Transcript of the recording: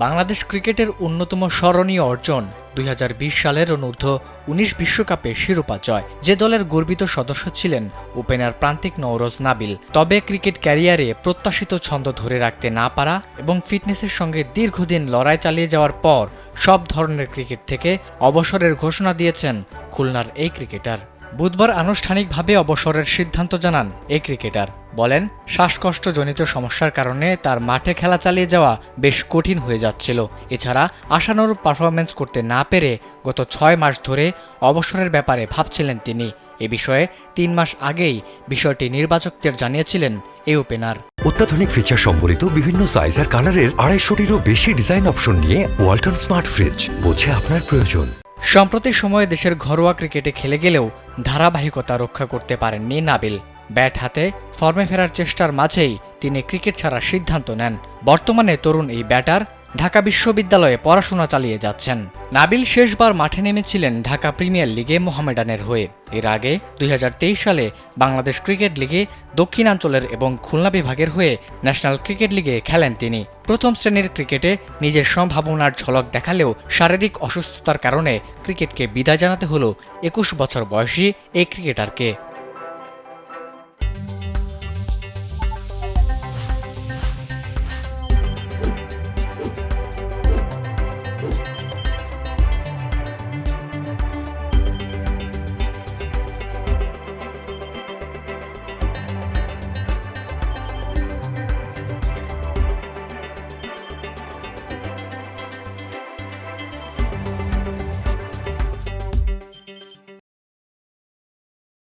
বাংলাদেশ ক্রিকেটের অন্যতম স্মরণীয় অর্জন ২০২০ সালের অনূর্ধ্ব-১৯ বিশ্বকাপে শিরোপা জয়। যে দলের গর্বিত সদস্য ছিলেন ওপেনার প্রান্তিক নওরোজ নাবিল। তবে ক্রিকেট ক্যারিয়ারে প্রত্যাশিত ছন্দ ধরে রাখতে না পারা এবং ফিটনেসের সঙ্গে দীর্ঘদিন লড়াই চালিয়ে যাওয়ার পর সব ধরনের ক্রিকেট থেকে অবসরের ঘোষণা দিয়েছেন খুলনার এই ক্রিকেটার। বুধবার আনুষ্ঠানিকভাবে অবসরের সিদ্ধান্ত জানান এই ক্রিকেটার। বলেন, শ্বাসকষ্টজনিত সমস্যার কারণে তার মাঠে খেলা চালিয়ে যাওয়া বেশ কঠিন হয়ে যাচ্ছিল। এছাড়া আশানুরূপ পারফরম্যান্স করতে না পেরে গত ৬ মাস ধরে অবসরের ব্যাপারে ভাবছিলেন তিনি। এ বিষয়ে ৩ মাস আগেই বিষয়টি নির্বাচকদের জানিয়েছিলেন এই ওপেনার। অত্যাধুনিক ফিচার সম্বলিত বিভিন্ন সাইজ আর কালারের ২৫০টিরও বেশি ডিজাইন অপশন নিয়ে ওয়ালটন স্মার্ট ফ্রিজ, বোঝে আপনার প্রয়োজন। সম্প্রতি সময়ে দেশের ঘরোয়া ক্রিকেটে খেলে গেলেও ধারাবাহিকতা রক্ষা করতে পারেননি নাবিল। ব্যাট হাতে ফর্মে ফেরার চেষ্টার মাঝেই তিনি ক্রিকেট ছাড়ার সিদ্ধান্ত নেন। বর্তমানে তরুণ এই ব্যাটার ঢাকা বিশ্ববিদ্যালয়ে পড়াশোনা চালিয়ে যাচ্ছেন। নাবিল শেষবার মাঠে নেমেছিলেন ঢাকা প্রিমিয়ার লিগে মোহামেডানের হয়ে। এর আগে ২০২৩ সালে বাংলাদেশ ক্রিকেট লিগে দক্ষিণাঞ্চলের এবং খুলনা বিভাগের হয়ে ন্যাশনাল ক্রিকেট লিগে খেলেন তিনি। প্রথম শ্রেণীর ক্রিকেটে নিজের সম্ভাবনার ঝলক দেখালেও শারীরিক অসুস্থতার কারণে ক্রিকেটকে বিদায় জানাতে হলো ২১ বছর বয়সী এই ক্রিকেটারকে।